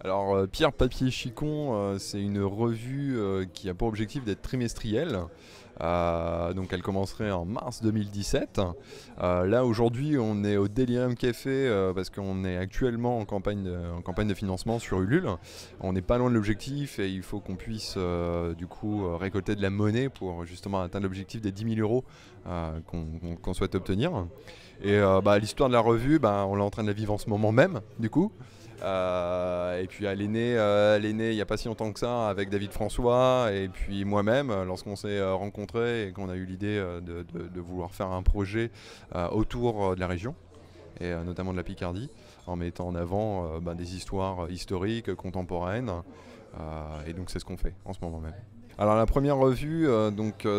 Alors, Pierre Papier Chicon, c'est une revue qui a pour objectif d'être trimestrielle. Donc elle commencerait en mars 2017. Là aujourd'hui on est au Delirium Café parce qu'on est actuellement en campagne de financement sur Ulule. On n'est pas loin de l'objectif et il faut qu'on puisse du coup récolter de la monnaie pour justement atteindre l'objectif des 10 000 euros qu'on souhaite obtenir. Et l'histoire de la revue, on est en train de la vivre en ce moment même du coup. Et puis elle est née il n'y a pas si longtemps que ça avec David François et puis moi-même lorsqu'on s'est rencontrés et qu'on a eu l'idée de vouloir faire un projet autour de la région et notamment de la Picardie en mettant en avant des histoires historiques, contemporaines et donc c'est ce qu'on fait en ce moment même. Alors la première revue,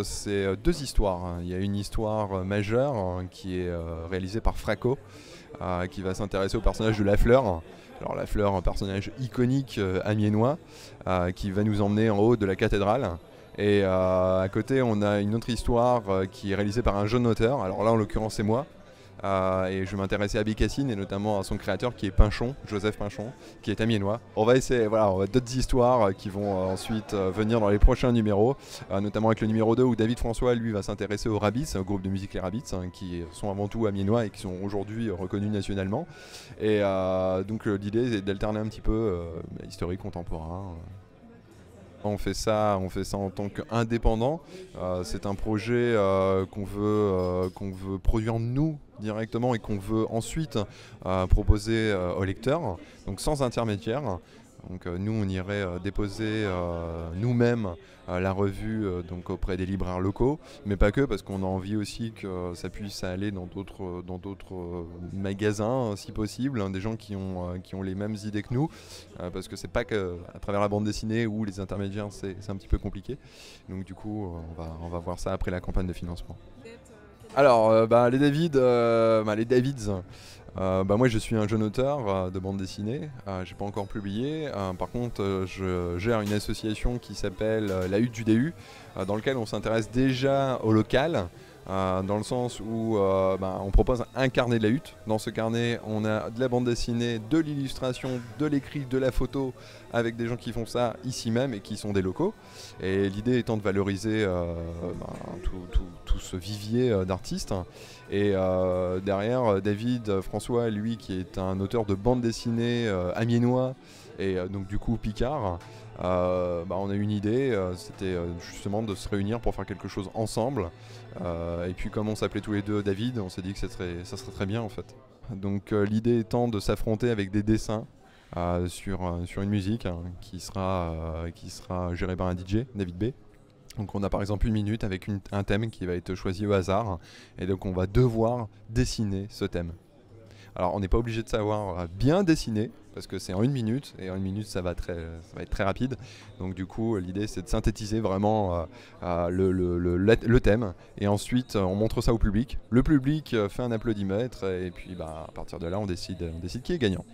c'est deux histoires, hein. Il y a une histoire majeure qui est réalisée par Fraco, qui va s'intéresser au personnage de Lafleur. Alors Lafleur, un personnage iconique amiénois, qui va nous emmener en haut de la cathédrale. Et à côté, on a une autre histoire qui est réalisée par un jeune auteur. Alors là, en l'occurrence, c'est moi. Et je vais m'intéresser à Bécassine et notamment à son créateur qui est Pinchon, Joseph Pinchon, qui est amiénois. On va essayer, voilà, on va d'autres histoires qui vont ensuite venir dans les prochains numéros, notamment avec le numéro 2 où David François, lui, va s'intéresser aux Rabbits, un groupe de musique les Rabbits, qui sont avant tout amiénois et qui sont aujourd'hui reconnus nationalement. Et donc l'idée est d'alterner un petit peu historique, contemporain. On fait ça en tant qu'indépendant. C'est un projet qu'on veut produire nous directement et qu'on veut ensuite proposer aux lecteurs, donc sans intermédiaire. Donc nous on irait déposer nous-mêmes la revue donc auprès des libraires locaux, mais pas que parce qu'on a envie aussi que ça puisse aller dans d'autres magasins si possible, hein, des gens qui ont les mêmes idées que nous, parce que c'est pas que à travers la bande dessinée où les intermédiaires c'est un petit peu compliqué. Donc du coup on va voir ça après la campagne de financement. Alors, les Davids, moi je suis un jeune auteur de bande dessinée, j'ai pas encore publié. Par contre, je gère une association qui s'appelle La Hutte du DU, dans lequel on s'intéresse déjà au local. Dans le sens où on propose un carnet de la hutte. Dans ce carnet, on a de la bande dessinée, de l'illustration, de l'écrit, de la photo, avec des gens qui font ça ici même et qui sont des locaux. Et l'idée étant de valoriser tout ce vivier d'artistes. Et derrière, David François, lui, qui est un auteur de bande dessinée amiénois, et donc du coup Picard, on a eu une idée, c'était justement de se réunir pour faire quelque chose ensemble. Et puis comme on s'appelait tous les deux David, on s'est dit que ça serait très bien en fait. Donc l'idée étant de s'affronter avec des dessins sur une musique hein, qui sera gérée par un DJ, David B. Donc on a par exemple une minute avec un thème qui va être choisi au hasard, et donc on va devoir dessiner ce thème. Alors on n'est pas obligé de savoir bien dessiner, parce que c'est en une minute, et en une minute ça va être très rapide. Donc du coup l'idée c'est de synthétiser vraiment le thème, et ensuite on montre ça au public. Le public fait un applaudimètre, et puis à partir de là on décide qui est gagnant.